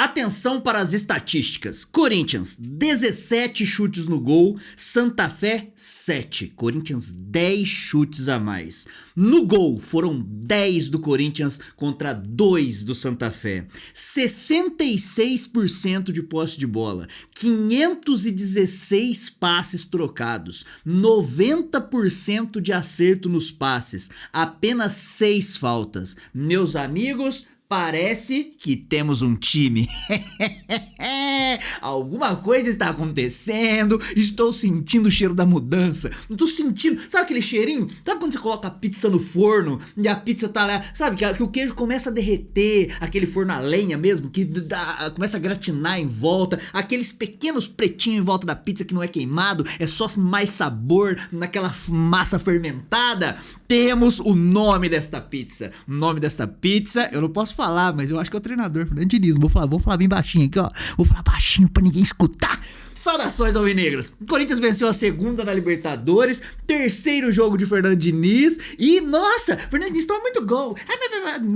Atenção para as estatísticas. Corinthians, 17 chutes no gol. Santa Fé, 7. Corinthians, 10 chutes a mais. No gol, foram 10 do Corinthians contra 2 do Santa Fé. 66% de posse de bola. 516 passes trocados. 90% de acerto nos passes. Apenas 6 faltas. Meus amigos, parece que temos um time. Alguma coisa está acontecendo. Estou sentindo o cheiro da mudança. Estou sentindo, sabe aquele cheirinho? Sabe quando você coloca a pizza no forno e a pizza tá lá, sabe que o queijo começa a derreter, aquele forno a lenha mesmo, que começa a gratinar em volta, aqueles pequenos pretinhos em volta da pizza que não é queimado, é só mais sabor naquela massa fermentada. Temos o nome desta pizza. O nome desta pizza, eu não posso falar, mas eu acho que é o treinador, Fernando Diniz. Vou falar bem baixinho aqui, ó. Vou falar baixinho pra ninguém escutar. Saudações alvinegras. O Corinthians venceu a segunda na Libertadores, terceiro jogo de Fernando Diniz e, nossa, Fernando Diniz toma muito gol.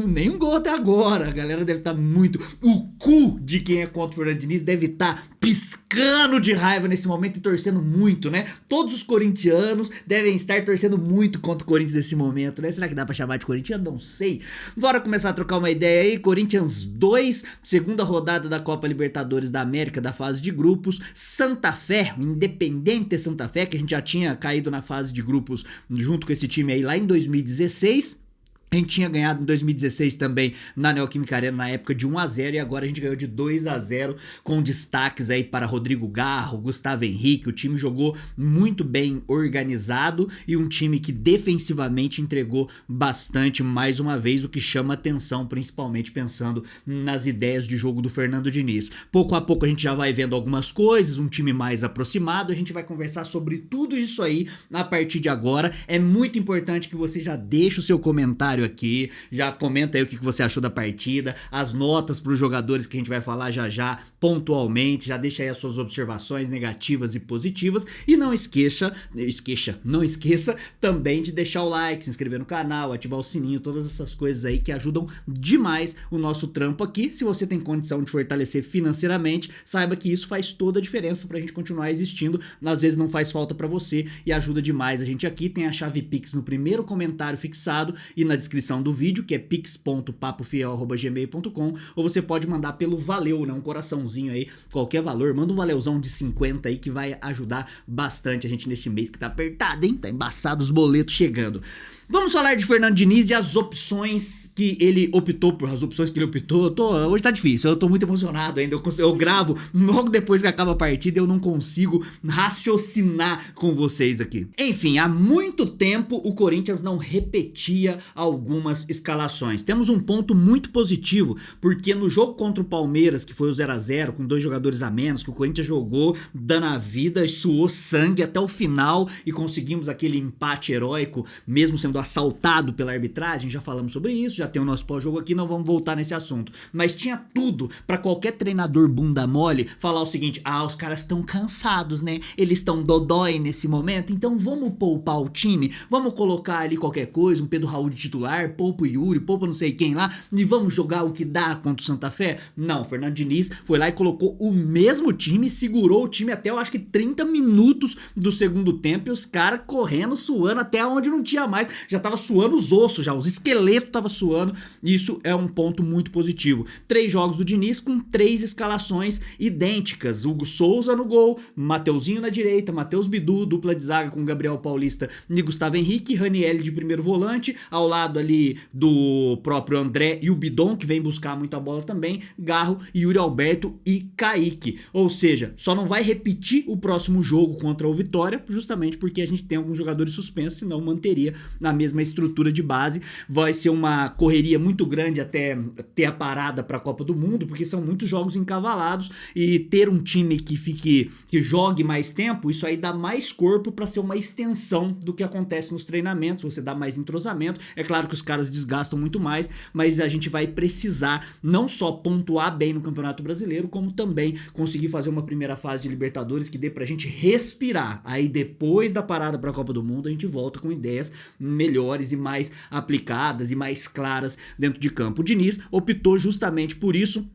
Nenhum gol até agora. A galera deve estar muito... O cu de quem é contra o Fernando Diniz deve estar piscando de raiva nesse momento e torcendo muito, né? Todos os corintianos devem estar torcendo muito contra o Corinthians nesse momento, né? Será que dá pra chamar de corintiano? Não sei. Bora começar a trocar uma ideia aí. Corinthians 2, segunda rodada da Copa Libertadores da América, da fase de grupos. Santa Fé, o Independente Santa Fé, que a gente já tinha caído na fase de grupos junto com esse time aí lá em 2016. A gente tinha ganhado em 2016 também na Neoquímica Arena na época de 1-0 e agora a gente ganhou de 2-0 com destaques aí para Rodrigo Garro, Gustavo Henrique. O time jogou muito bem organizado e um time que defensivamente entregou bastante mais uma vez, o que chama atenção, principalmente pensando nas ideias de jogo do Fernando Diniz. Pouco a pouco a gente já vai vendo algumas coisas, um time mais aproximado, a gente vai conversar sobre tudo isso aí a partir de agora. É muito importante que você já deixe o seu comentário aqui, já comenta aí o que você achou da partida, as notas para os jogadores que a gente vai falar já pontualmente, já deixa aí as suas observações negativas e positivas e não esqueça também de deixar o like, se inscrever no canal, ativar o sininho, todas essas coisas aí que ajudam demais o nosso trampo aqui. Se você tem condição de fortalecer financeiramente, saiba que isso faz toda a diferença pra gente continuar existindo. Às vezes não faz falta pra você e ajuda demais a gente aqui. Tem a chave Pix no primeiro comentário fixado e na descrição do vídeo, que é pix.papofiel@gmail.com, ou você pode mandar pelo valeu, né, um coraçãozinho aí, qualquer valor, manda um valeuzão de 50 aí que vai ajudar bastante a gente neste mês que tá apertado, hein, tá embaçado os boletos chegando. Vamos falar de Fernando Diniz e as opções que ele optou hoje tá difícil, eu tô muito emocionado ainda, eu gravo logo depois que acaba a partida e eu não consigo raciocinar com vocês aqui. Enfim, há muito tempo o Corinthians não repetia algumas escalações. Temos um ponto muito positivo, porque no jogo contra o Palmeiras, que foi o 0-0, com 2 jogadores a menos, que o Corinthians jogou dando a vida, suou sangue até o final e conseguimos aquele empate heróico, mesmo sendo assaltado pela arbitragem. Já falamos sobre isso, já tem o nosso pós-jogo aqui, não vamos voltar nesse assunto. Mas tinha tudo pra qualquer treinador bunda mole falar o seguinte: os caras estão cansados, né? Eles estão dodói nesse momento, então vamos poupar o time, vamos colocar ali qualquer coisa, um Pedro Raul de titular, poupa o Yuri, poupa não sei quem lá, e vamos jogar o que dá contra o Santa Fé? Não, o Fernando Diniz foi lá e colocou o mesmo time, segurou o time até eu acho que 30 minutos do segundo tempo e os caras correndo, suando até onde não tinha mais. Já tava suando os ossos, já os esqueletos tava suando. Isso é um ponto muito positivo. 3 jogos do Diniz com 3 escalações idênticas. Hugo Souza no gol, Mateuzinho na direita, Matheus Bidu, dupla de zaga com Gabriel Paulista e Gustavo Henrique, Ranieri de primeiro volante, ao lado ali do próprio André e o Bidon, que vem buscar muita bola também, Garro, Yuri Alberto e Kaique. Ou seja, só não vai repetir o próximo jogo contra o Vitória, justamente porque a gente tem alguns jogadores suspensos, senão manteria na mesma estrutura de base. Vai ser uma correria muito grande até ter a parada para a Copa do Mundo, porque são muitos jogos encavalados e ter um time que jogue mais tempo, isso aí dá mais corpo para ser uma extensão do que acontece nos treinamentos. Você dá mais entrosamento. É claro que os caras desgastam muito mais, mas a gente vai precisar não só pontuar bem no Campeonato Brasileiro, como também conseguir fazer uma primeira fase de Libertadores que dê pra gente respirar. Aí depois da parada para a Copa do Mundo a gente volta com ideias melhores e mais aplicadas e mais claras dentro de campo. O Diniz optou justamente por isso.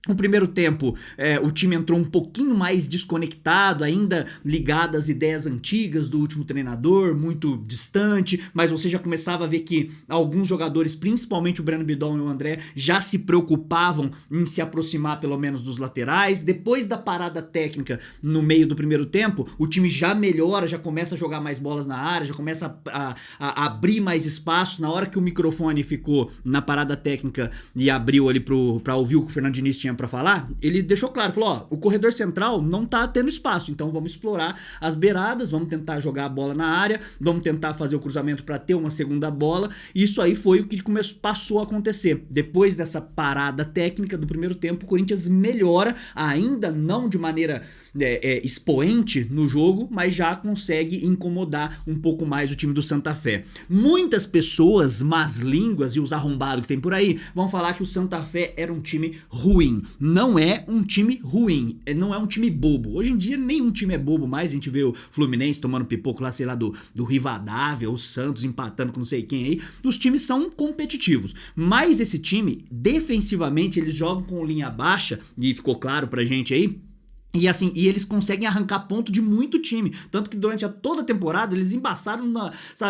O primeiro tempo, o time entrou um pouquinho mais desconectado, ainda ligado às ideias antigas do último treinador, muito distante, mas você já começava a ver que alguns jogadores, principalmente o Breno Bidon e o André, já se preocupavam em se aproximar pelo menos dos laterais. Depois da parada técnica no meio do primeiro tempo, o time já melhora, já começa a jogar mais bolas na área, já começa a abrir mais espaço. Na hora que o microfone ficou na parada técnica e abriu ali pra ouvir o que o Fernando Diniz tinha pra falar, ele deixou claro, falou, ó, o corredor central não tá tendo espaço, então vamos explorar as beiradas, vamos tentar jogar a bola na área, vamos tentar fazer o cruzamento pra ter uma segunda bola. Isso aí foi o que passou a acontecer. Depois dessa parada técnica do primeiro tempo, o Corinthians melhora, ainda não de maneira expoente no jogo, mas já consegue incomodar um pouco mais o time do Santa Fé. Muitas pessoas, más línguas e os arrombados que tem por aí, vão falar que o Santa Fé era um time ruim. Não é um time ruim, não é um time bobo. Hoje em dia nenhum time é bobo mais, a gente vê o Fluminense tomando pipoco lá, sei lá, do Rivadavia, o Santos empatando com não sei quem aí. Os times são competitivos, mas esse time, defensivamente, eles jogam com linha baixa, e ficou claro pra gente aí. E assim, eles conseguem arrancar ponto de muito time. Tanto que durante toda a temporada eles embaçaram,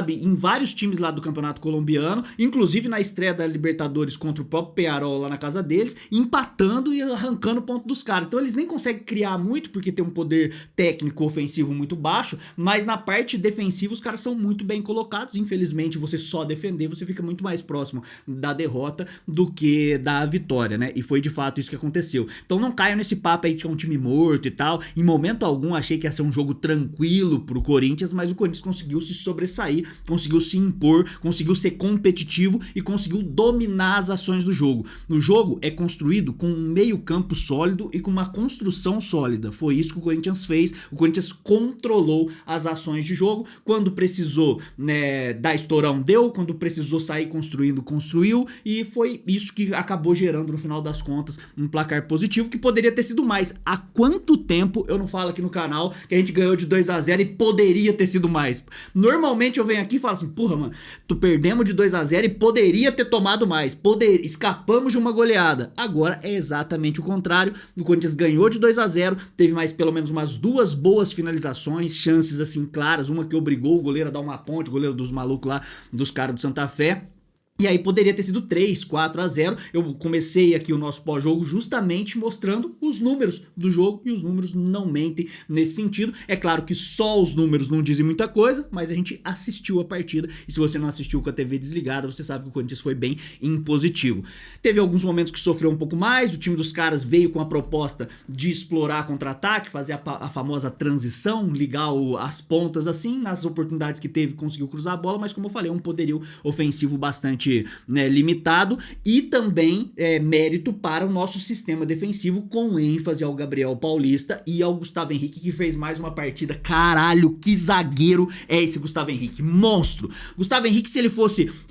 em vários times lá do Campeonato Colombiano, inclusive na estreia da Libertadores contra o próprio Peñarol lá na casa deles, empatando e arrancando ponto dos caras. Então eles nem conseguem criar muito, porque tem um poder técnico ofensivo muito baixo, mas na parte defensiva os caras são muito bem colocados. Infelizmente, você só defender, você fica muito mais próximo da derrota do que da vitória, né? E foi de fato isso que aconteceu. Então não caiam nesse papo aí de que é um time morto e tal. Em momento algum achei que ia ser um jogo tranquilo pro Corinthians, mas o Corinthians conseguiu se sobressair, conseguiu se impor, conseguiu ser competitivo e conseguiu dominar as ações do jogo. O jogo é construído com um meio campo sólido e com uma construção sólida. Foi isso que o Corinthians fez. O Corinthians controlou as ações de jogo. Quando precisou, né, dar estourão, deu. Quando precisou sair construindo, construiu. E foi isso que acabou gerando, no final das contas, um placar positivo, que poderia ter sido mais. Há quanto tempo eu não falo aqui no canal que a gente ganhou de 2-0 e poderia ter sido mais? Normalmente eu venho aqui e falo assim, porra, mano, perdemos de 2-0 e poderia ter tomado mais, escapamos de uma goleada. Agora é exatamente o contrário. O Corinthians ganhou de 2-0, teve mais pelo menos umas duas boas finalizações, chances assim claras, uma que obrigou o goleiro a dar uma ponte, o goleiro dos malucos lá, dos caras do Santa Fé. E aí poderia ter sido 3-4-0. Eu comecei aqui o nosso pós-jogo justamente mostrando os números do jogo, e os números não mentem nesse sentido. É claro que só os números não dizem muita coisa, mas a gente assistiu a partida, e se você não assistiu com a TV desligada, você sabe que o Corinthians foi bem impositivo. Teve alguns momentos que sofreu um pouco mais, o time dos caras veio com a proposta de explorar contra-ataque, fazer a famosa transição, ligar as pontas assim, nas oportunidades que teve conseguiu cruzar a bola, mas como eu falei, um poderio ofensivo bastante, né, limitado, e também mérito para o nosso sistema defensivo, com ênfase ao Gabriel Paulista e ao Gustavo Henrique, que fez mais uma partida. Caralho, que zagueiro é esse Gustavo Henrique, monstro. Gustavo Henrique, se ele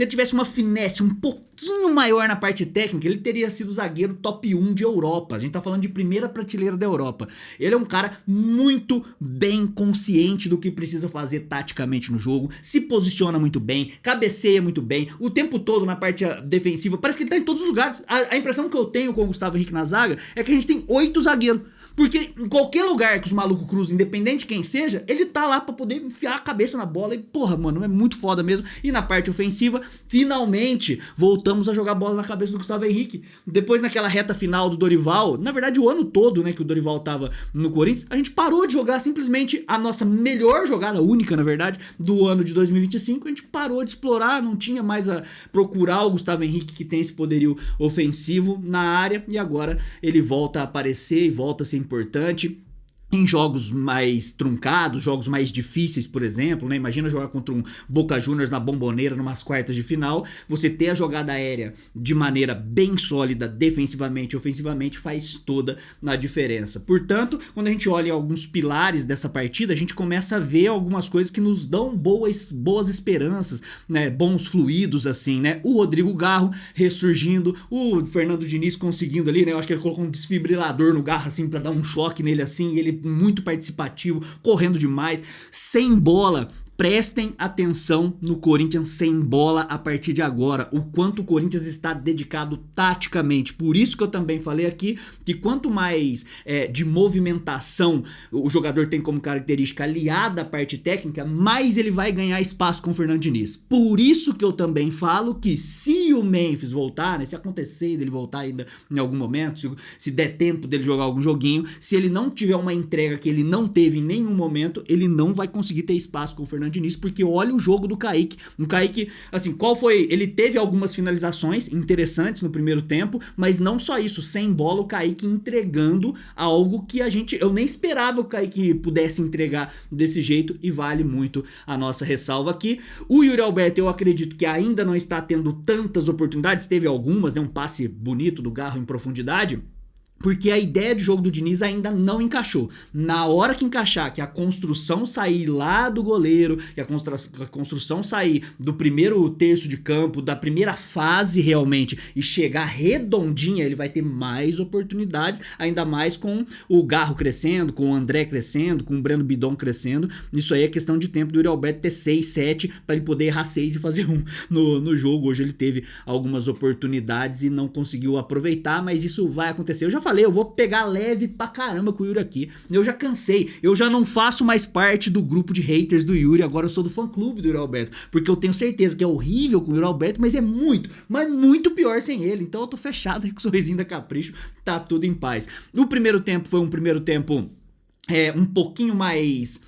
tivesse uma finesse um pouquinho maior na parte técnica, ele teria sido zagueiro top 1 de Europa. A gente tá falando de primeira prateleira da Europa. Ele é um cara muito bem consciente do que precisa fazer taticamente no jogo, se posiciona muito bem, cabeceia muito bem, o tempo todo na parte defensiva, parece que ele tá em todos os lugares. A impressão que eu tenho com o Gustavo Henrique na zaga é que a gente tem 8 zagueiros. Porque em qualquer lugar que os malucos cruzam, independente de quem seja, ele tá lá pra poder enfiar a cabeça na bola. E porra, mano, é muito foda mesmo. E na parte ofensiva, finalmente voltamos a jogar bola na cabeça do Gustavo Henrique. Depois, naquela reta final do Dorival, na verdade o ano todo, né, que o Dorival tava no Corinthians, a gente parou de jogar simplesmente a nossa melhor jogada, única na verdade, do ano de 2025. A gente parou de explorar, não tinha mais a procurar o Gustavo Henrique, que tem esse poderio ofensivo na área, e agora ele volta a aparecer e volta a ser importante em jogos mais truncados, jogos mais difíceis, por exemplo, né? Imagina jogar contra um Boca Juniors na Bomboneira numas quartas de final, você ter a jogada aérea de maneira bem sólida, defensivamente e ofensivamente, faz toda a diferença. Portanto, quando a gente olha alguns pilares dessa partida, a gente começa a ver algumas coisas que nos dão boas esperanças, né? Bons fluidos, assim, né? O Rodrigo Garro ressurgindo, o Fernando Diniz conseguindo ali, né? Eu acho que ele colocou um desfibrilador no Garro, assim, pra dar um choque nele, assim, e ele muito participativo, correndo demais, sem bola, Prestem atenção no Corinthians sem bola a partir de agora, o quanto o Corinthians está dedicado taticamente. Por isso que eu também falei aqui que quanto mais de movimentação o jogador tem como característica aliada à parte técnica, mais ele vai ganhar espaço com o Fernando Diniz. Por isso que eu também falo que se o Memphis voltar, né, se acontecer dele voltar ainda em algum momento, se der tempo dele jogar algum joguinho, se ele não tiver uma entrega que ele não teve em nenhum momento, ele não vai conseguir ter espaço com o Fernando Diniz, porque olha o jogo do Kaique. O Kaique, assim, qual foi? Ele teve algumas finalizações interessantes no primeiro tempo, mas não só isso, sem bola o Kaique entregando algo que eu nem esperava que o Kaique pudesse entregar desse jeito, e vale muito a nossa ressalva aqui. O Yuri Alberto, eu acredito que ainda não está tendo tantas oportunidades, teve algumas, né, um passe bonito do Garro em profundidade, porque a ideia de jogo do Diniz ainda não encaixou. Na hora que encaixar, que a construção sair lá do goleiro, que a construção sair do primeiro terço de campo, da primeira fase realmente, e chegar redondinha, ele vai ter mais oportunidades, ainda mais com o Garro crescendo, com o André crescendo, com o Breno Bidon crescendo. Isso aí é questão de tempo do Yuri Alberto ter 6, 7, para ele poder errar 6 e fazer 1 no jogo. Hoje ele teve algumas oportunidades e não conseguiu aproveitar, mas isso vai acontecer. Eu já falei, eu vou pegar leve pra caramba com o Yuri aqui. Eu já cansei, eu já não faço mais parte do grupo de haters do Yuri, agora eu sou do fã-clube do Yuri Alberto, porque eu tenho certeza que é horrível com o Yuri Alberto, mas é muito, mas muito pior sem ele. Então eu tô fechado aí com o sorrisinho da Capricho, tá tudo em paz. O primeiro tempo foi um primeiro tempo um pouquinho mais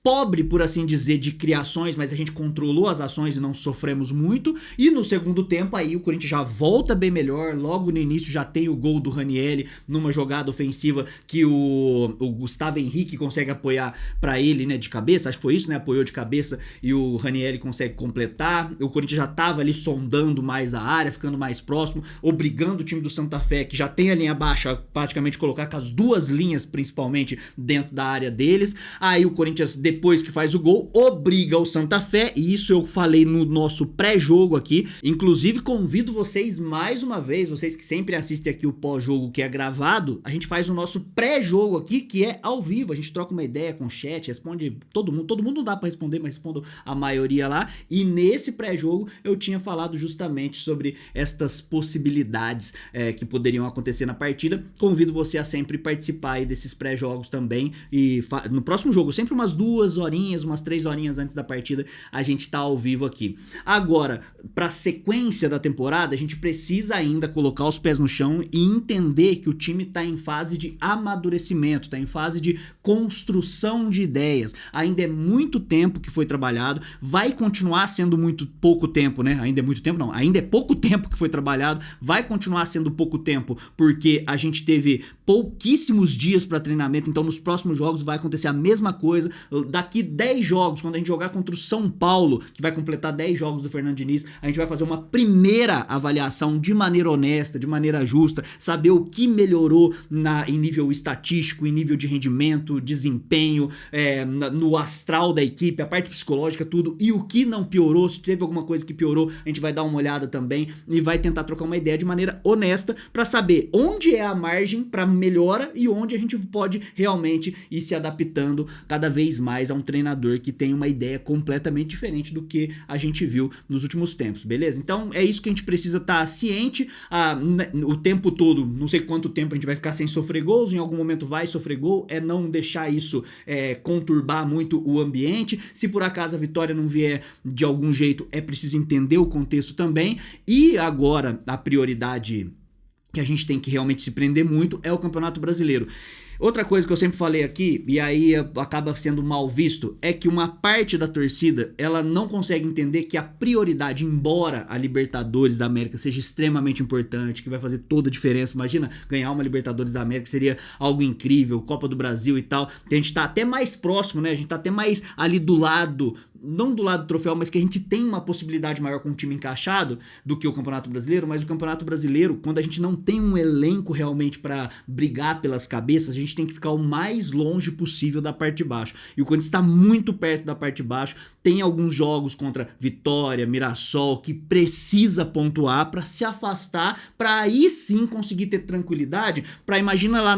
pobre, por assim dizer, de criações, mas a gente controlou as ações e não sofremos muito. E no segundo tempo aí o Corinthians já volta bem melhor, logo no início já tem o gol do Ranieri numa jogada ofensiva que o Gustavo Henrique consegue apoiar pra ele, né, de cabeça, acho que foi isso, né, apoiou de cabeça e o Ranieri consegue completar. O Corinthians já tava ali sondando mais a área, ficando mais próximo, obrigando o time do Santa Fé, que já tem a linha baixa, praticamente colocar com as duas linhas principalmente dentro da área deles. Aí o Corinthians, depois que faz o gol, obriga o Santa Fé, e isso eu falei no nosso pré-jogo aqui. Inclusive convido vocês mais uma vez, vocês que sempre assistem aqui o pós-jogo que é gravado, a gente faz o nosso pré-jogo aqui, que é ao vivo, a gente troca uma ideia com o chat, responde todo mundo não dá pra responder, mas respondo a maioria lá. E nesse pré-jogo eu tinha falado justamente sobre estas possibilidades que poderiam acontecer na partida. Convido você a sempre participar aí desses pré-jogos também, e no próximo jogo, sempre umas 2 horinhas, umas 3 horinhas antes da partida, a gente tá ao vivo aqui. Agora, pra sequência da temporada, a gente precisa ainda colocar os pés no chão e entender que o time tá em fase de amadurecimento, tá em fase de construção de ideias. Ainda é muito tempo que foi trabalhado, vai continuar sendo muito pouco tempo, né? Ainda é muito tempo, não, ainda é pouco tempo que foi trabalhado, vai continuar sendo pouco tempo, porque a gente teve pouquíssimos dias pra treinamento, então nos próximos jogos vai acontecer a mesma coisa. Daqui 10 jogos, quando a gente jogar contra o São Paulo, que vai completar 10 jogos do Fernando Diniz, a gente vai fazer uma primeira avaliação de maneira honesta, de maneira justa, saber o que melhorou em nível estatístico, em nível de rendimento, desempenho, no astral da equipe, a parte psicológica, tudo, e o que não piorou, se teve alguma coisa que piorou, a gente vai dar uma olhada também e vai tentar trocar uma ideia de maneira honesta para saber onde é a margem para melhora e onde a gente pode realmente ir se adaptando cada vez mais a um treinador que tem uma ideia completamente diferente do que a gente viu nos últimos tempos, beleza? Então é isso que a gente precisa estar ciente o tempo todo. Não sei quanto tempo a gente vai ficar sem sofrer gols, em algum momento vai sofrer gol, é não deixar isso conturbar muito o ambiente. Se por acaso a vitória não vier de algum jeito, é preciso entender o contexto também. E agora a prioridade que a gente tem que realmente se prender muito é o Campeonato Brasileiro. Outra coisa que eu sempre falei aqui, e aí acaba sendo mal visto, é que uma parte da torcida, ela não consegue entender que a prioridade, embora a Libertadores da América seja extremamente importante, que vai fazer toda a diferença, imagina ganhar uma Libertadores da América, seria algo incrível, Copa do Brasil e tal, que a gente tá até mais próximo, né, a gente tá até mais ali do lado, não do lado do troféu, mas que a gente tem uma possibilidade maior com o time encaixado do que o Campeonato Brasileiro. Mas o Campeonato Brasileiro, quando a gente não tem um elenco realmente pra brigar pelas cabeças, a gente tem que ficar o mais longe possível da parte de baixo. E o Corinthians está muito perto da parte de baixo, tem alguns jogos contra Vitória, Mirassol, que precisa pontuar pra se afastar, pra aí sim conseguir ter tranquilidade, pra imagina lá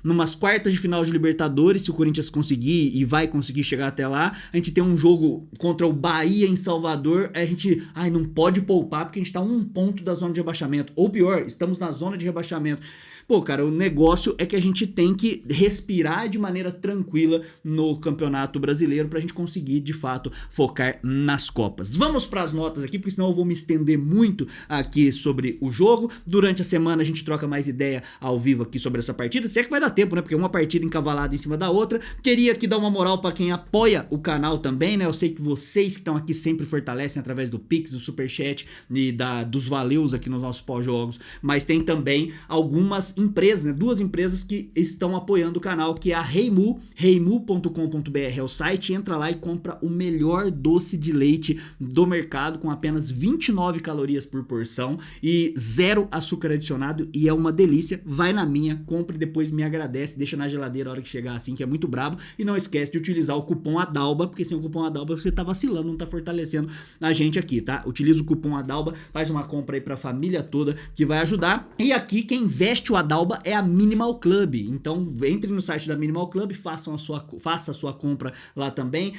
numas quartas de final de Libertadores, se o Corinthians conseguir e vai conseguir chegar até lá, a gente tem um jogo, contra o Bahia em Salvador, a gente não pode poupar porque a gente tá 1 ponto da zona de rebaixamento. Ou pior, estamos na zona de rebaixamento. Pô, cara, o negócio é que a gente tem que respirar de maneira tranquila no Campeonato Brasileiro pra gente conseguir, de fato, focar nas Copas. Vamos pras notas aqui, porque senão eu vou me estender muito aqui sobre o jogo. Durante a semana a gente troca mais ideia ao vivo aqui sobre essa partida, se é que vai dar tempo, né? Porque é uma partida encavalada em cima da outra. Queria aqui dar uma moral pra quem apoia o canal também, né? Eu sei que vocês que estão aqui sempre fortalecem através do Pix, do Superchat e dos valeus aqui nos nossos pós-jogos, mas tem também algumas empresas, né? 2 empresas que estão apoiando o canal, que é a Reimu, reimu.com.br é o site. Entra lá e compra o melhor doce de leite do mercado, com apenas 29 calorias por porção e 0 açúcar adicionado, e é uma delícia. Vai na minha, compra e depois me agradece, deixa na geladeira a hora que chegar assim, que é muito brabo. E não esquece de utilizar o cupom ADALBA, porque sem o cupom ADALBA você tá vacilando, não tá fortalecendo a gente aqui, tá? Utiliza o cupom ADALBA, faz uma compra aí pra família toda, que vai ajudar. E aqui quem veste o ADALBA é a Minimal Club, então entre no site da Minimal Club, faça a sua compra lá também.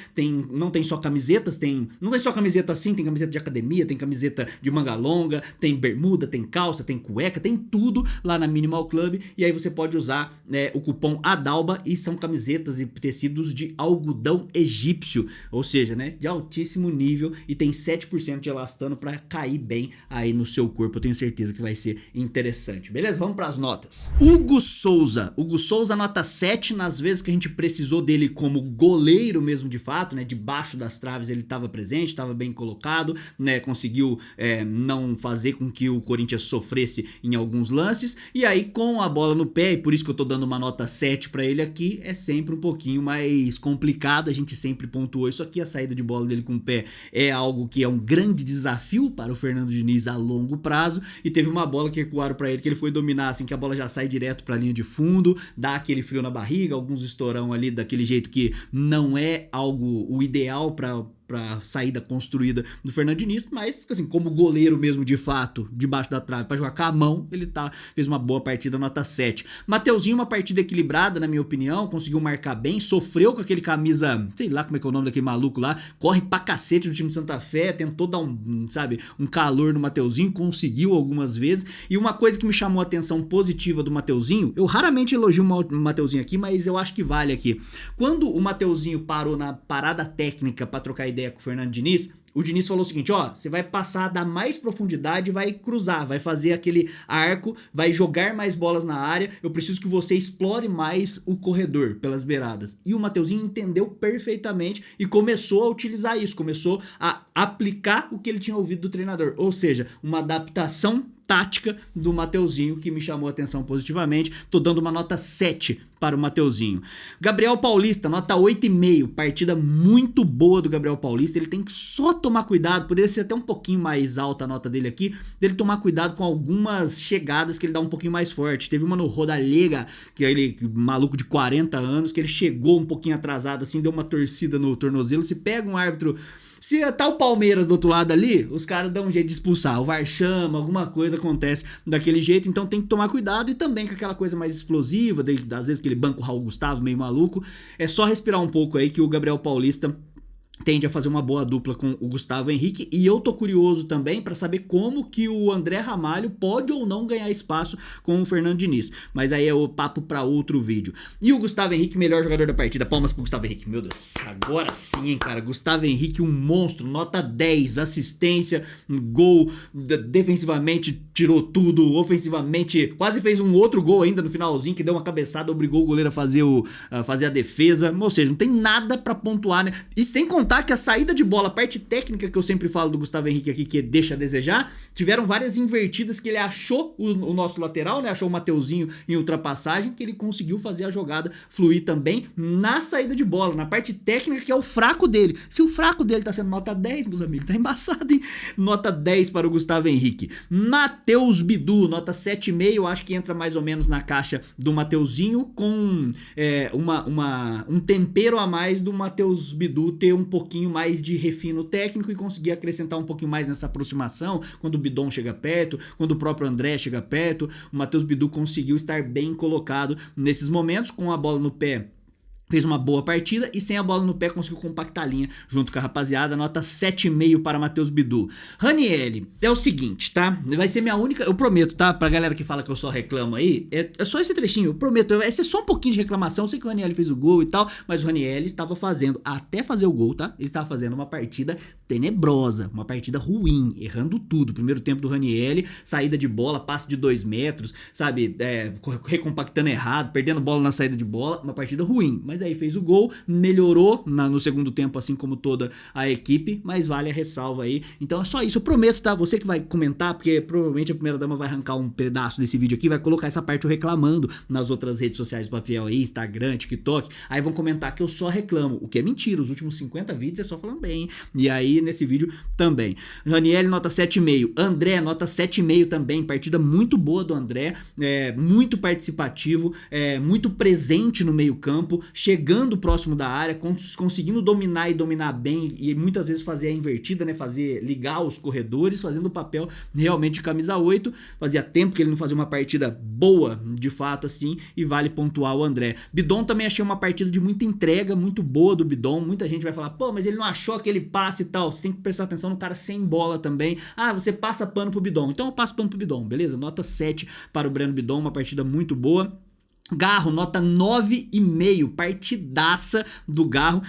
Não tem só camisetas, não tem só camiseta assim, tem camiseta de academia, tem camiseta de manga longa, tem bermuda, tem calça, tem cueca, tem tudo lá na Minimal Club. E aí você pode usar o cupom ADALBA, e são camisetas e tecidos de algodão egípcio, ou seja, né, de altíssimo nível, e tem 7% de elastano para cair bem aí no seu corpo. Eu tenho certeza que vai ser interessante, beleza? Vamos para as notas. Hugo Souza, nota 7, nas vezes que a gente precisou dele como goleiro mesmo, de fato, né, debaixo das traves ele estava presente, estava bem colocado, né, conseguiu não fazer com que o Corinthians sofresse em alguns lances, e aí com a bola no pé, e por isso que eu tô dando uma nota 7 para ele aqui, é sempre um pouquinho mais complicado, a gente sempre pontuou isso aqui, a saída de bola dele com o pé é algo que é um grande desafio para o Fernando Diniz a longo prazo, e teve uma bola que recuaram para ele, que ele foi dominar assim, que a bola já sai direto pra linha de fundo, dá aquele frio na barriga, alguns estourão ali daquele jeito que não é algo o ideal pra saída construída do Fernando Diniz, mas assim, como goleiro mesmo de fato, debaixo da trave, pra jogar com a mão, ele fez uma boa partida, nota 7. Mateuzinho, uma partida equilibrada na minha opinião, conseguiu marcar bem, sofreu com aquele camisa, sei lá como é que é o nome daquele maluco lá, corre pra cacete no time de Santa Fé, tentou dar um calor no Mateuzinho, conseguiu algumas vezes. E uma coisa que me chamou a atenção positiva do Mateuzinho, eu raramente elogio o Mateuzinho aqui, mas eu acho que vale aqui. Quando o Mateuzinho parou na parada técnica pra trocar ideia com o Fernando Diniz, o Diniz falou o seguinte, você vai passar a dar mais profundidade, vai cruzar, vai fazer aquele arco, vai jogar mais bolas na área, eu preciso que você explore mais o corredor pelas beiradas. E o Mateuzinho entendeu perfeitamente e começou a utilizar isso, começou a aplicar o que ele tinha ouvido do treinador, ou seja, uma adaptação tática do Mateuzinho que me chamou a atenção positivamente. Tô dando uma nota 7 para o Mateuzinho. Gabriel Paulista, nota 8,5. Partida muito boa do Gabriel Paulista. Ele tem que só tomar cuidado, poderia ser até um pouquinho mais alta a nota dele aqui, dele tomar cuidado com algumas chegadas que ele dá um pouquinho mais forte. Teve uma no Rodalega, que é ele, maluco de 40 anos, que ele chegou um pouquinho atrasado assim, deu uma torcida no tornozelo. Se pega um árbitro, se tá o Palmeiras do outro lado ali, os caras dão um jeito de expulsar. O VAR chama, alguma coisa acontece daquele jeito. Então tem que tomar cuidado. E também com aquela coisa mais explosiva, às vezes aquele banco Raul Gustavo meio maluco. É só respirar um pouco aí que o Gabriel Paulista tende a fazer uma boa dupla com o Gustavo Henrique, e eu tô curioso também para saber como que o André Ramalho pode ou não ganhar espaço com o Fernando Diniz, mas aí é o papo para outro vídeo. E o Gustavo Henrique, melhor jogador da partida, palmas pro Gustavo Henrique, meu Deus, agora sim, hein, cara, Gustavo Henrique, um monstro, nota 10, assistência, gol, defensivamente tirou tudo, ofensivamente quase fez um outro gol ainda no finalzinho, que deu uma cabeçada, obrigou o goleiro a fazer a defesa, ou seja, não tem nada para pontuar, né, e sem contar que a saída de bola, a parte técnica que eu sempre falo do Gustavo Henrique aqui, que deixa a desejar, tiveram várias invertidas que ele achou o nosso lateral, né? Achou o Mateuzinho em ultrapassagem, que ele conseguiu fazer a jogada fluir também na saída de bola, na parte técnica, que é o fraco dele. Se o fraco dele tá sendo nota 10, meus amigos, tá embaçado, hein? Nota 10 para o Gustavo Henrique. Matheus Bidu, nota 7,5, acho que entra mais ou menos na caixa do Mateuzinho, com um tempero a mais do Matheus Bidu ter um pouquinho mais de refino técnico e conseguir acrescentar um pouquinho mais nessa aproximação, quando o Bidon chega perto, quando o próprio André chega perto. O Matheus Bidu conseguiu estar bem colocado nesses momentos, com a bola no pé. Fez uma boa partida e sem a bola no pé conseguiu compactar a linha junto com a rapaziada, nota 7,5 para Matheus Bidu. Ranieri, é o seguinte, tá? Vai ser minha única, eu prometo, tá? Pra galera que fala que eu só reclamo aí, é só esse trechinho, eu prometo, vai ser só um pouquinho de reclamação, eu sei que o Ranieri fez o gol e tal, mas o Ranieri estava fazendo, até fazer o gol, tá? Ele estava fazendo uma partida tenebrosa, uma partida ruim, errando tudo. Primeiro tempo do Ranieri, saída de bola, passe de 2 metros, sabe? Recompactando errado, perdendo bola na saída de bola, uma partida ruim, mas aí fez o gol, melhorou no segundo tempo, assim como toda a equipe, mas vale a ressalva aí. Então é só isso, eu prometo, tá? Você que vai comentar, porque provavelmente a primeira dama vai arrancar um pedaço desse vídeo aqui, vai colocar essa parte eu reclamando nas outras redes sociais do Papiel aí, Instagram, TikTok, aí vão comentar que eu só reclamo, o que é mentira, os últimos 50 vídeos é só falando bem, e aí nesse vídeo também. Ranieri, nota 7,5. André, nota 7,5 também, partida muito boa do André, muito participativo, muito presente no meio campo, chegando próximo da área, conseguindo dominar e dominar bem e muitas vezes fazer a invertida, né, ligar os corredores, fazendo o papel realmente de camisa 8, fazia tempo que ele não fazia uma partida boa, de fato assim, e vale pontuar o André. Bidon também achei uma partida de muita entrega, muito boa do Bidon, muita gente vai falar, pô, mas ele não achou aquele passe e tal, você tem que prestar atenção no cara sem bola também, você passa pano pro Bidon, então eu passo pano pro Bidon, beleza? Nota 7 para o Breno Bidon, uma partida muito boa. Garro, nota 9,5, partidaça do Garro,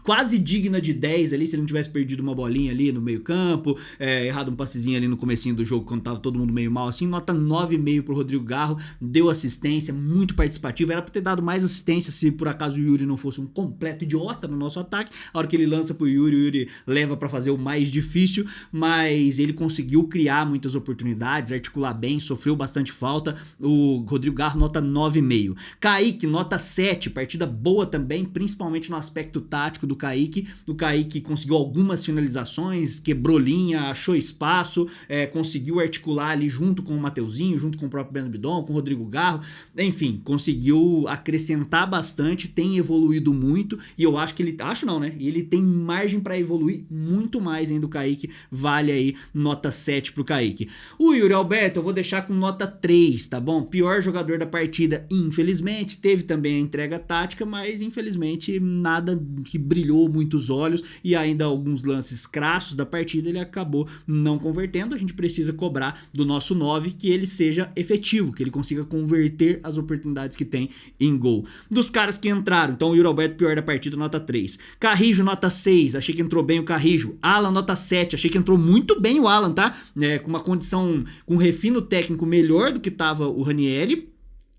quase digna de 10 ali, se ele não tivesse perdido uma bolinha ali no meio campo, errado um passezinho ali no comecinho do jogo, quando tava todo mundo meio mal assim, nota 9,5 pro Rodrigo Garro, deu assistência, muito participativo, era pra ter dado mais assistência se por acaso o Yuri não fosse um completo idiota no nosso ataque, a hora que ele lança pro Yuri, o Yuri leva pra fazer o mais difícil, mas ele conseguiu criar muitas oportunidades, articular bem, sofreu bastante falta, o Rodrigo Garro, nota 9,5. Kaique, nota 7, partida boa também, principalmente no aspecto tático do Kaique. O Kaique conseguiu algumas finalizações, quebrou linha, achou espaço, conseguiu articular ali junto com o Mateuzinho, junto com o próprio Breno Bidon, com o Rodrigo Garro, enfim, conseguiu acrescentar bastante, tem evoluído muito e eu acho que ele tem margem para evoluir muito mais ainda. O Kaique vale aí nota 7 pro Kaique. O Yuri Alberto eu vou deixar com nota 3, tá bom? Pior jogador da partida, infelizmente, teve também a entrega tática, mas infelizmente nada que brilhou muitos olhos e ainda alguns lances crassos da partida ele acabou não convertendo. A gente precisa cobrar do nosso 9 que ele seja efetivo, que ele consiga converter as oportunidades que tem em gol. Dos caras que entraram, então o Yuri Alberto pior da partida, nota 3. Carrijo, nota 6, achei que entrou bem o Carrijo. Alan, nota 7, achei que entrou muito bem o Alan, tá? Com uma condição, com um refino técnico melhor do que tava o Ranieri.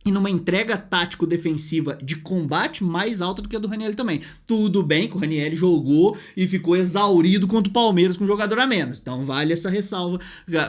E numa entrega tático-defensiva de combate mais alta do que a do Ranieri também. Tudo bem que o Ranieri jogou e ficou exaurido contra o Palmeiras com um jogador a menos. Então vale essa ressalva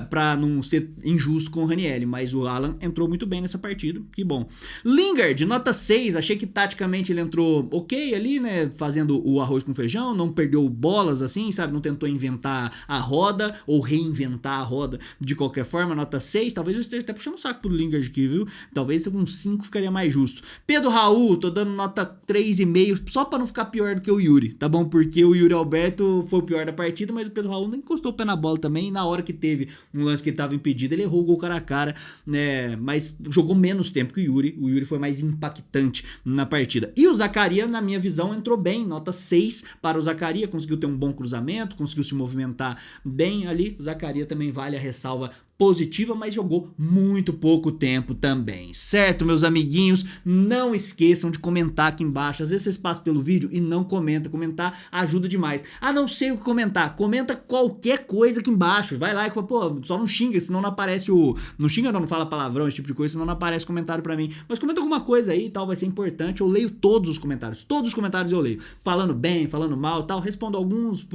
pra não ser injusto com o Ranieri. Mas o Alan entrou muito bem nessa partida. Que bom. Lingard, nota 6. Achei que taticamente ele entrou ok ali, né? Fazendo o arroz com feijão. Não perdeu bolas assim, sabe? Não tentou inventar a roda ou reinventar a roda de qualquer forma. Nota 6. Talvez eu esteja até puxando o saco pro Lingard aqui, viu? Talvez um 5 ficaria mais justo. Pedro Raul, tô dando nota 3,5 só pra não ficar pior do que o Yuri, tá bom? Porque o Yuri Alberto foi o pior da partida, mas o Pedro Raul não encostou o pé na bola também, e na hora que teve um lance que ele tava impedido, ele errou o gol cara a cara, né? Mas jogou menos tempo que o Yuri foi mais impactante na partida. E o Zaccaria, na minha visão, entrou bem, nota 6 para o Zaccaria, conseguiu ter um bom cruzamento, conseguiu se movimentar bem ali. O Zaccaria também vale a ressalva positiva, mas jogou muito pouco tempo também, certo, meus amiguinhos? Não esqueçam de comentar aqui embaixo. Às vezes vocês passam pelo vídeo e não comentam. Comentar ajuda demais. Não sei o que comentar, comenta qualquer coisa aqui embaixo, vai lá e fala, pô, só não xinga, senão não aparece não xinga não fala palavrão, esse tipo de coisa, senão não aparece comentário pra mim, mas comenta alguma coisa aí e tal, vai ser importante. Eu leio todos os comentários eu leio, falando bem, falando mal tal, respondo alguns,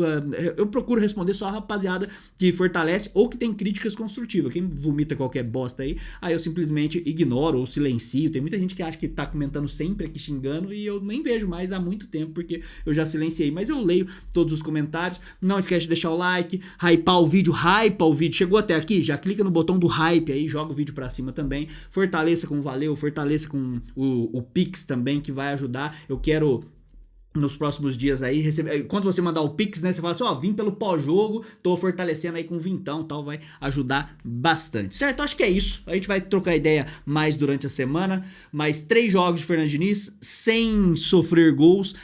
eu procuro responder só a rapaziada que fortalece ou que tem críticas construtivas. Quem vomita qualquer bosta aí eu simplesmente ignoro ou silencio. Tem muita gente que acha que tá comentando sempre aqui xingando e eu nem vejo mais há muito tempo porque eu já silenciei, mas eu leio todos os comentários. Não esquece de deixar o like, hypa o vídeo, chegou até aqui, já clica no botão do hype aí, joga o vídeo pra cima também, fortaleça com o Valeu, fortaleça com o Pix também, que vai ajudar. Eu quero nos próximos dias aí, quando você mandar o Pix, né, você fala assim, ó, vim pelo pós-jogo, tô fortalecendo aí com vintão, tal, vai ajudar bastante, certo? Acho que é isso, a gente vai trocar ideia mais durante a semana, mais 3 jogos de Fernando Diniz, sem sofrer gols,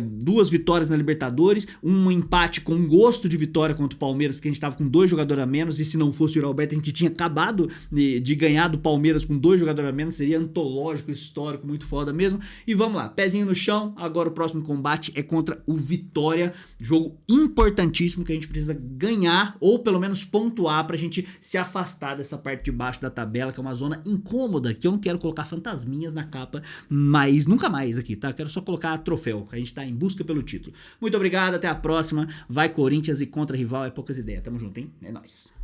2 vitórias na Libertadores, um empate com gosto de vitória contra o Palmeiras, porque a gente tava com 2 jogadores a menos, e se não fosse o Alberto, a gente tinha acabado de ganhar do Palmeiras com 2 jogadores a menos, seria antológico, histórico, muito foda mesmo, e vamos lá, pezinho no chão, agora o próximo combate é contra o Vitória, jogo importantíssimo que a gente precisa ganhar ou pelo menos pontuar pra gente se afastar dessa parte de baixo da tabela, que é uma zona incômoda, que eu não quero colocar fantasminhas na capa, mas nunca mais aqui, tá? Eu quero só colocar troféu, a gente tá em busca pelo título. Muito obrigado, até a próxima, vai Corinthians e contra rival é poucas ideias, tamo junto, hein? É nóis.